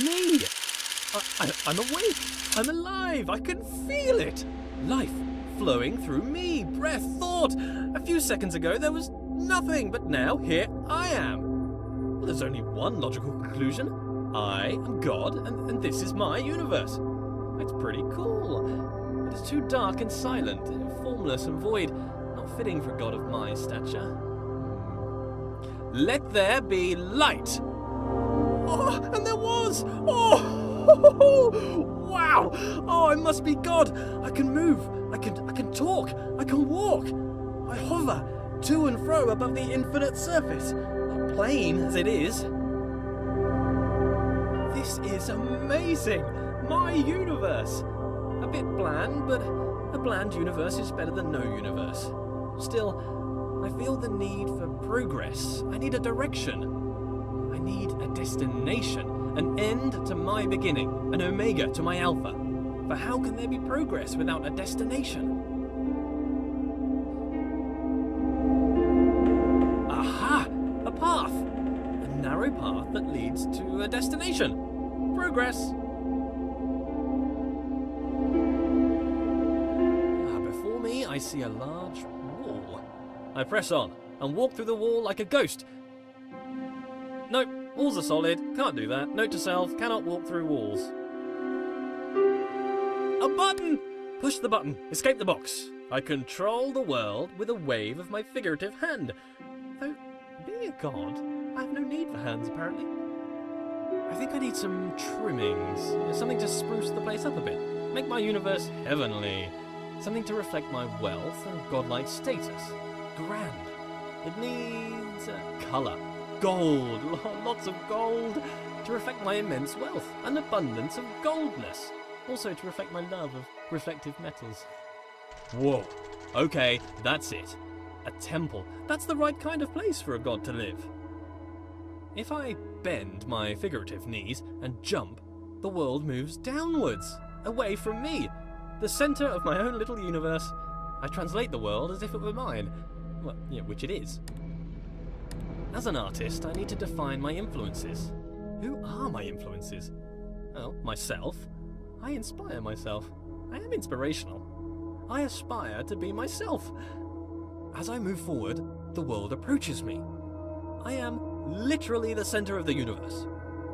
Me! I'm awake! I'm alive! I can feel it! Life flowing through me, breath, thought. A few seconds ago there was nothing, but now here I am. Well, there's only one logical conclusion. I am God, and this is my universe. It's pretty cool. But it's too dark and silent, formless and void, not fitting for a god of my stature. Let there be light! Oh, and there was! Oh! Wow! Oh, I must be God! I can move, I can talk, I can walk. I hover to and fro above the infinite surface, plain as it is. This is amazing! My universe! A bit bland, but a bland universe is better than no universe. Still, I feel the need for progress. I need a direction. I need a destination, an end to my beginning, an omega to my alpha. For how can there be progress without a destination? Aha! A path! A narrow path that leads to a destination. Progress! Before me, I see a large wall. I press on and walk through the wall like a ghost. Nope, walls are solid, can't do that. Note to self, cannot walk through walls. A button! Push the button, escape the box. I control the world with a wave of my figurative hand. Though, being a god, I have no need for hands apparently. I think I need some trimmings, something to spruce the place up a bit. Make my universe heavenly. Something to reflect my wealth and godlike status. Grand. It needs colour. Gold, lots of gold, to reflect my immense wealth, an abundance of goldness. Also to reflect my love of reflective metals. Whoa, okay, that's it. A temple, that's the right kind of place for a god to live. If I bend my figurative knees and jump, the world moves downwards, away from me, the centre of my own little universe. I translate the world as if it were mine. Well, yeah, which it is. As an artist, I need to define my influences. Who are my influences? Well, myself. I inspire myself. I am inspirational. I aspire to be myself. As I move forward, the world approaches me. I am literally the center of the universe.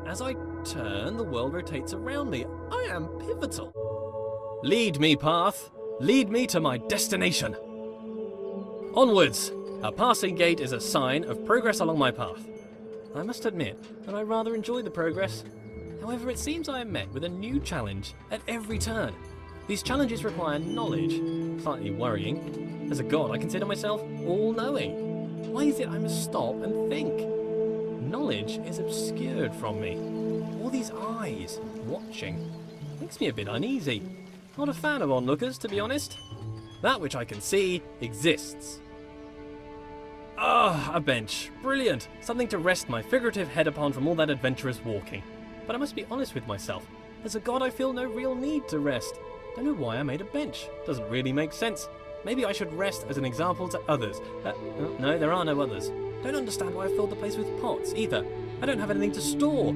As I turn, the world rotates around me. I am pivotal. Lead me, path. Lead me to my destination. Onwards. A passing gate is a sign of progress along my path. I must admit that I rather enjoy the progress. However, it seems I am met with a new challenge at every turn. These challenges require knowledge, slightly worrying. As a god, I consider myself all-knowing. Why is it I must stop and think? Knowledge is obscured from me. All these eyes watching makes me a bit uneasy. Not a fan of onlookers, to be honest. That which I can see exists. Ah, a bench. Brilliant. Something to rest my figurative head upon from all that adventurous walking. But I must be honest with myself. As a god, I feel no real need to rest. Don't know why I made a bench. Doesn't really make sense. Maybe I should rest as an example to others. No, there are no others. Don't understand why I filled the place with pots, either. I don't have anything to store.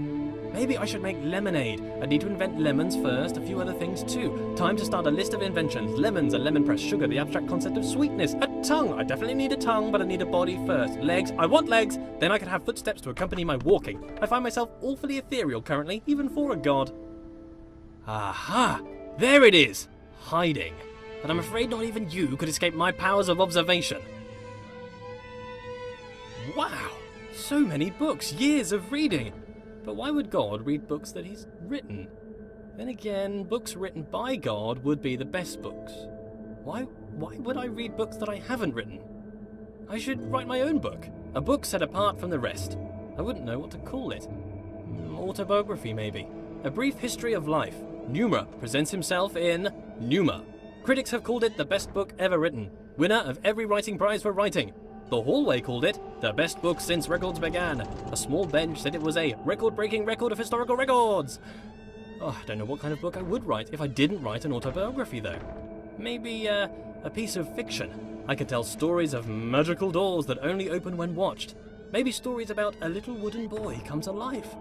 Maybe I should make lemonade. I need to invent lemons first, a few other things too. Time to start a list of inventions. Lemons, a lemon press, sugar, the abstract concept of sweetness. A tongue. I definitely need a tongue, but I need a body first. Legs. I want legs. Then I can have footsteps to accompany my walking. I find myself awfully ethereal currently, even for a god. Aha! There it is! Hiding. But I'm afraid not even you could escape my powers of observation. Wow! So many books, years of reading. But why would God read books that he's written? Then again, books written by God would be the best books. Why would I read books that I haven't written? I should write my own book. A book set apart from the rest. I wouldn't know what to call it. Autobiography, maybe. A brief history of life. Pneuma presents himself in Pneuma. Critics have called it the best book ever written. Winner of every writing prize for writing. The Hallway called it the best book since records began. A small bench said it was a record-breaking record of historical records. Oh, I don't know what kind of book I would write if I didn't write an autobiography, though. Maybe a piece of fiction. I could tell stories of magical doors that only open when watched. Maybe stories about a little wooden boy come to life.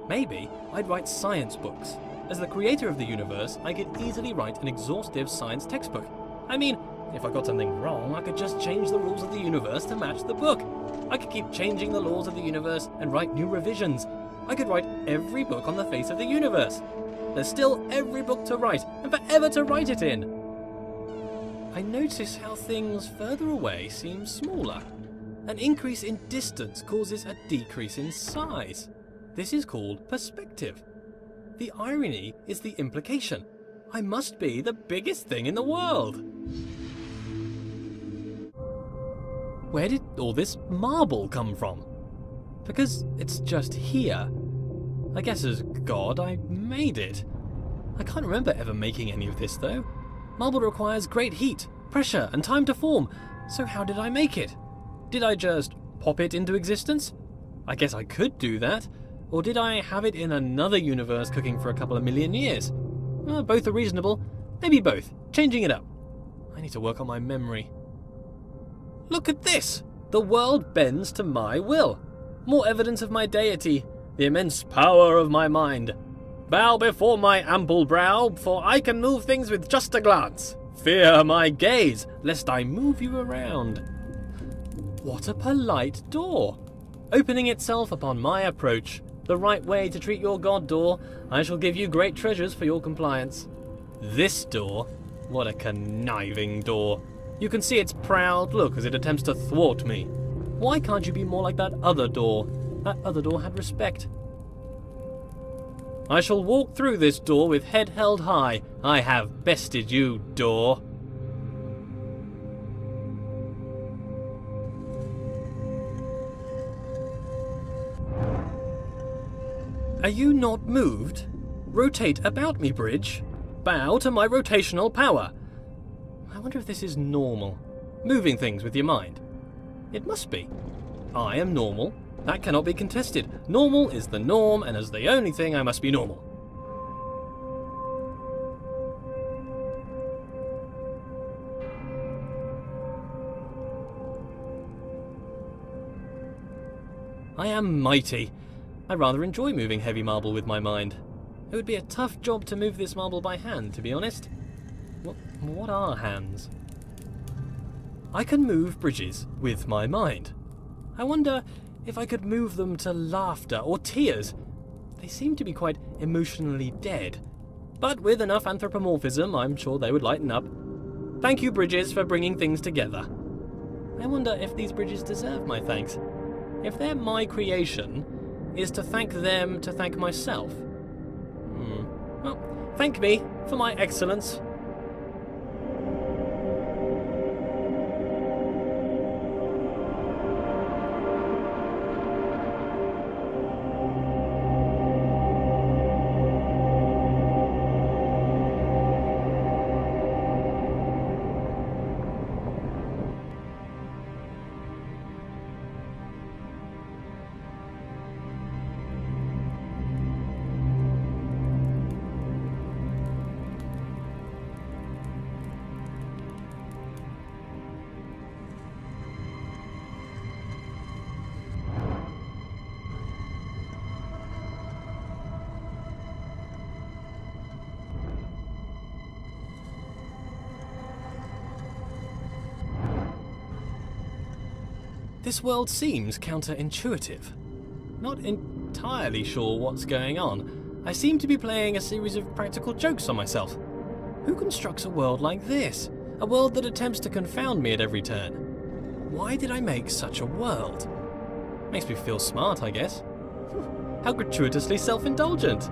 Maybe I'd write science books. As the creator of the universe, I could easily write an exhaustive science textbook. I mean, if I got something wrong, I could just change the rules of the universe to match the book. I could keep changing the laws of the universe and write new revisions. I could write every book on the face of the universe. There's still every book to write, and forever to write it in. I notice how things further away seem smaller. An increase in distance causes a decrease in size. This is called perspective. The irony is the implication. I must be the biggest thing in the world. Where did all this marble come from? Because it's just here. I guess as God, I made it. I can't remember ever making any of this though. Marble requires great heat, pressure, and time to form, so how did I make it? Did I just pop it into existence? I guess I could do that. Or did I have it in another universe cooking for a couple of million years? Both are reasonable. Maybe both. Changing it up. I need to work on my memory. Look at this! The world bends to my will. More evidence of my deity. The immense power of my mind. Bow before my ample brow, for I can move things with just a glance. Fear my gaze, lest I move you around. What a polite door. Opening itself upon my approach. The right way to treat your god, door. I shall give you great treasures for your compliance. This door? What a conniving door. You can see its proud look as it attempts to thwart me. Why can't you be more like that other door? That other door had respect. I shall walk through this door with head held high. I have bested you, door. Are you not moved? Rotate about me, bridge. Bow to my rotational power. I wonder if this is normal. Moving things with your mind. It must be. I am normal. That cannot be contested. Normal is the norm, and as the only thing, I must be normal. I am mighty. I rather enjoy moving heavy marble with my mind. It would be a tough job to move this marble by hand, to be honest. What are hands? I can move bridges with my mind. I wonder if I could move them to laughter or tears. They seem to be quite emotionally dead. But with enough anthropomorphism, I'm sure they would lighten up. Thank you, bridges, for bringing things together. I wonder if these bridges deserve my thanks. If they're my creation, is to thank them to thank myself? Well, thank me for my excellence. This world seems counterintuitive. Not entirely sure what's going on. I seem to be playing a series of practical jokes on myself. Who constructs a world like this? A world that attempts to confound me at every turn? Why did I make such a world? Makes me feel smart, I guess. How gratuitously self-indulgent.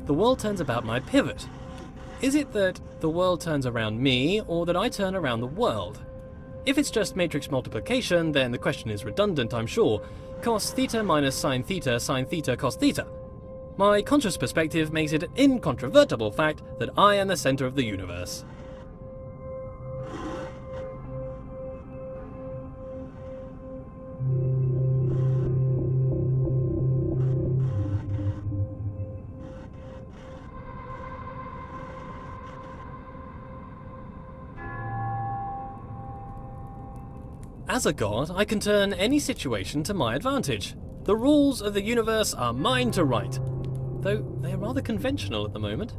The world turns about my pivot. Is it that the world turns around me, or that I turn around the world? If it's just matrix multiplication, then the question is redundant, I'm sure. Cos theta minus sine theta cos theta. My conscious perspective makes it an incontrovertible fact that I am the center of the universe. As a god, I can turn any situation to my advantage. The rules of the universe are mine to write, though they are rather conventional at the moment.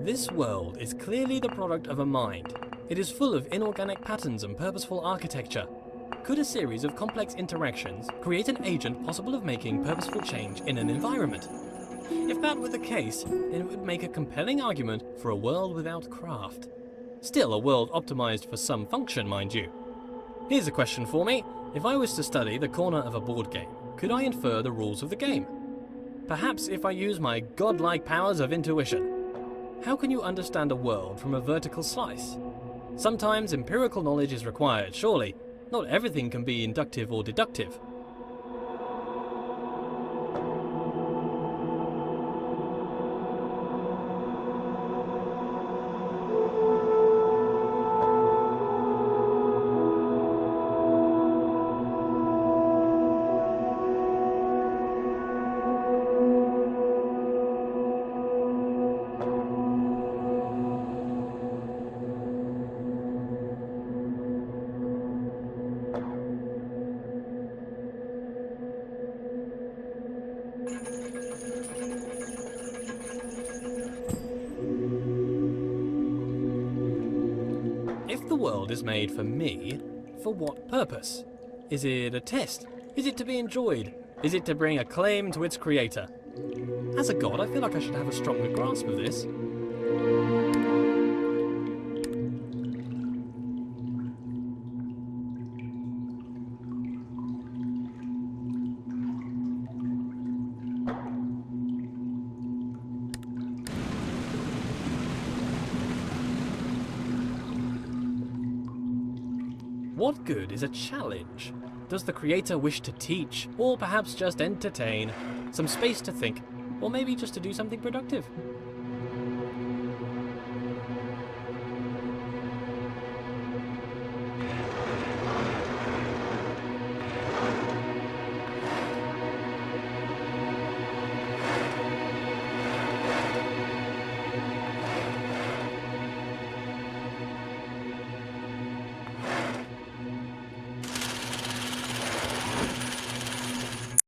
This world is clearly the product of a mind. It is full of inorganic patterns and purposeful architecture. Could a series of complex interactions create an agent possible of making purposeful change in an environment? If that were the case, then it would make a compelling argument for a world without craft. Still a world optimized for some function, mind you. Here's a question for me. If I was to study the corner of a board game, could I infer the rules of the game? Perhaps if I use my godlike powers of intuition. How can you understand a world from a vertical slice? Sometimes empirical knowledge is required, surely. Not everything can be inductive or deductive. If the world is made for me, for what purpose? Is it a test? Is it to be enjoyed? Is it to bring acclaim to its creator? As a god, I feel like I should have a stronger grasp of this. What good is a challenge? Does the creator wish to teach, or perhaps just entertain? Some space to think, or maybe just to do something productive?